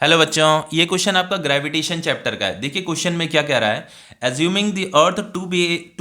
Hello बच्चों, ये question आपका ग्रेविटेशन चैप्टर का है। देखिए क्वेश्चन में क्या कह रहा है, assuming the earth to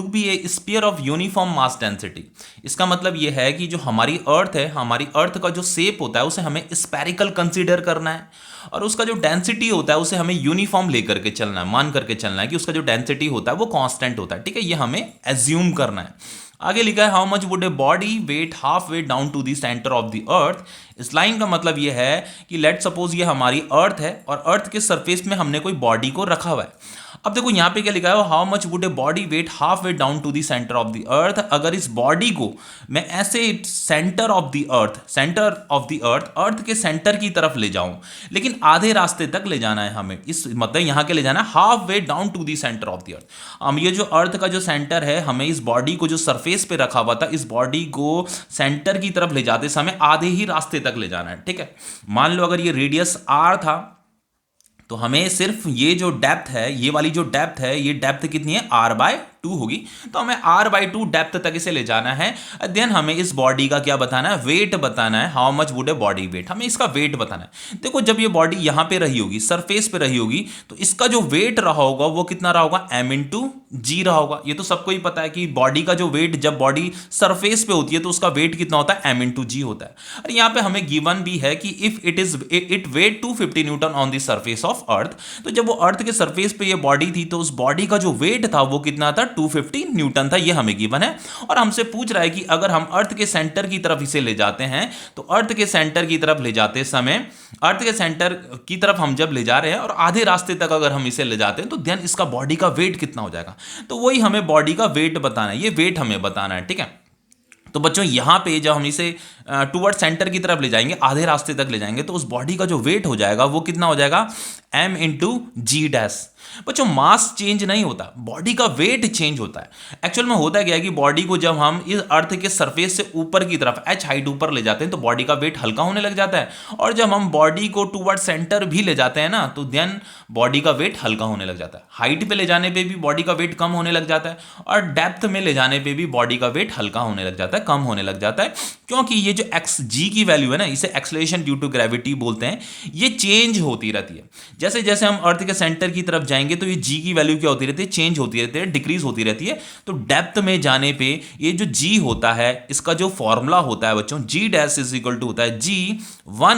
be a sphere of uniform mass density. इसका मतलब ये है कि जो हमारी अर्थ है, हमारी अर्थ का जो शेप होता है उसे हमें स्पेरिकल कंसीडर करना है और उसका जो डेंसिटी होता है उसे हमें यूनिफॉर्म लेकर के चलना है, मान करके चलना है कि उसका जो डेंसिटी होता है वो कांस्टेंट होता है। ठीक है, ये हमें एज्यूम करना है। आगे लिखा है how much would a body weigh halfway down to the centre of the earth. इस लाइन का मतलब ये है कि लेट सपोज ये हमारी अर्थ है और अर्थ के सरफेस में हमने कोई बॉडी को रखा हुआ है। अब देखो यहाँ पे क्या लिखा है, how much would a body weigh halfway down to the centre of the earth. अगर इस बॉडी को मैं ऐसे सेंटर ऑफ द अर्थ के सेंटर की तरफ ले जाऊं, लेकिन आधे रास्ते तक ले जाना है हमें, इस मतलब यहाँ के ले जाना है halfway down to the centre of the earth. हम ये जो अर्थ का जो सेंटर है, हमें इस बॉडी को जो सरफेस पे रखा हुआ था, इस बॉडी को सेंटर की तरफ ले जाते समय आधे ही रास्ते तक ले जाना है। ठीक है, मान लो अगर ये रेडियस r था तो हमें सिर्फ ये जो डेप्थ है, ये वाली जो डेप्थ है, ये डेप्थ कितनी है, r/2 होगी। तो हमें r/2 डेप्थ तक इसे ले जाना है। देन हमें इस बॉडी का क्या बताना है, वेट बताना है। How much would a body wait, हमें इसका वेट बताना है। देखो जब ये बॉडी यहां पे रही होगी, सरफेस पे रही होगी, तो इसका जो वेट रहा होगा वो कितना रहा होगा, m/g रहा होगा। ये तो सबको ही पता है कि बॉडी का जो वेट, जब बॉडी सरफेस पे होती है तो उसका वेट कितना होता है, m/g होता है। और यहां पे हमें गिवन भी है कि if it weigh 250 newton on the surface of earth. तो जब वो अर्थ के सरफेस पे ये बॉडी थी तो उस बॉडी का जो वेट था वो कितना था, 250 न्यूटन था। ये हमें गिवन है और हमसे पूछ रहा है कि अगर हम अर्थ के सेंटर की तरफ इसे ले जाते हैं, तो अर्थ के सेंटर की तरफ ले जाते समय, अर्थ के सेंटर की तरफ हम जब ले जा रहे हैं और आधे रास्ते तक अगर हम इसे ले जाते हैं तो देन इसका बॉडी का वेट कितना हो जाएगा। तो वही हमें बॉडी का वेट बताना है, ये वेट हमें बताना है। ठीक है, तो बच्चों यहाँ पे जब हम इसे टूवर्ड सेंटर की तरफ ले जाएंगे, आधे रास्ते तक ले जाएंगे, तो उस बॉडी का जो वेट हो जाएगा वो कितना हो जाएगा, m/g'। बच्चों मास चेंज नहीं होता, बॉडी का वेट चेंज होता है। एक्चुअल में होता क्या है कि बॉडी को जब हम इस अर्थ के सरफेस से ऊपर की तरफ h हाइट ऊपर ले जाते हैं तो बॉडी का वेट हल्का होने लग जाता है, और जब हम बॉडी को टूवर्ड सेंटर भी ले जाते हैं ना, तो देन बॉडी का वेट हल्का होने लग जाता है। हाइट पे ले जाने पे भी बॉडी का वेट कम होने लग जाता है, और डेप्थ में ले जाने पे भी बॉडी का वेट हल्का होने लग जाता है, कम होने लग जाता है। क्योंकि ये जो x की वैल्यू है ना, इसे एक्सेलरेशन ड्यू टू ग्रेविटी बोलते हैं, ये चेंज होती रहती है। जैसे जैसे हम अर्थ के सेंटर की तरफ जाएंगे तो ये g की वैल्यू क्या होती रहती है, चेंज होती रहती है, डिक्रीज होती रहती है। तो डेप्थ में जाने पे ये जो g होता है, इसका जो फॉर्मूला होता है बच्चों, g' होता है g1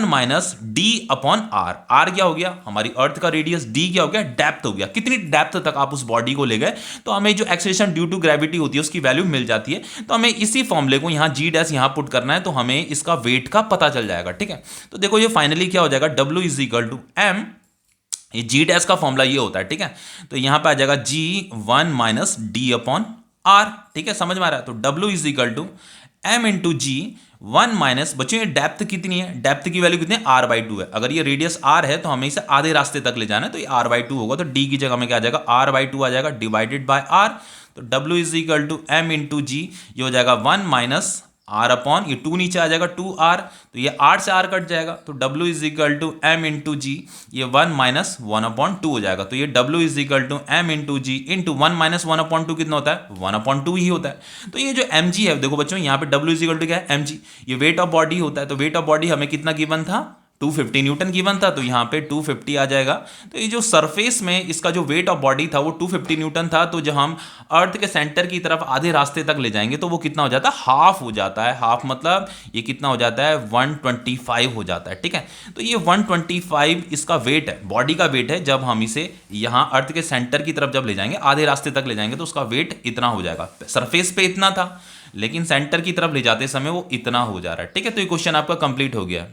- d/r। r क्या हो गया, हमारी अर्थ का रेडियस, d क्या हो गया, डेप्थ हो गया। कितनी डेप्थ तक आप उस बॉडी को ले गए तो हमें जो एक्सेलरेशन ड्यू टू ग्रेविटी होती है उसकी वैल्यू मिल जाती है। तो हमें इसी फॉर्मूले को यहाँ g' यहाँ पुट करना है, तो हमें इसका वेट का पता चल जाएगा। ठीक है, तो देखो ये फाइनली क्या हो जाएगा, W = m, ये g' का फॉर्मूला ये होता है। ठीक है, तो यहां पे आ जाएगा g1 - d/r। ठीक है, समझ में आ रहा है। तो W = m/g1 - बच्चों ये डेप्थ कितनी है, डेप्थ की वैल्यू कितनी है, r/2 है। अगर ये रेडियस r है तो हमें इसे आधे रास्ते तक ले जाना है, तो ये r/2 होगा। तो d की जगह में क्या आ जाएगा, r/2 आ जाएगा डिवाइडेड बाय r। तो W = m/g, ये हो जाएगा 1 - r/, ये 2 नीचे आ जाएगा 2r, तो ये 8 से r कट जाएगा। तो W = m/g, ये 1 - 1/2 हो जाएगा। तो ये W = m/g इंटू 1 - 1/2 कितना होता है, 1/2 ही होता है। तो ये जो mg है, देखो बच्चों यहाँ पे W = क्या है, mg, ये वेट ऑफ बॉडी होता है। तो वेट ऑफ बॉडी हमें कितना गिवन था, 250 न्यूटन गिवन था, तो यहाँ पे 250 आ जाएगा। तो ये जो सरफेस में इसका जो वेट ऑफ बॉडी था वो 250 न्यूटन था। तो जब हम अर्थ के सेंटर की तरफ आधे रास्ते तक ले जाएंगे तो वो कितना हो जाता है, हाफ हो जाता है। हाफ मतलब ये कितना हो जाता है, 125 हो जाता है। ठीक है, तो ये 125 इसका वेट है, बॉडी का वेट है। जब हम इसे यहाँ अर्थ के सेंटर की तरफ जब ले जाएंगे, आधे रास्ते तक ले जाएंगे, तो उसका वेट इतना हो जाएगा। सरफेस पे इतना था, लेकिन सेंटर की तरफ ले जाते समय वो इतना हो जा रहा है। ठीक है, तो ये क्वेश्चन आपका कंप्लीट हो गया।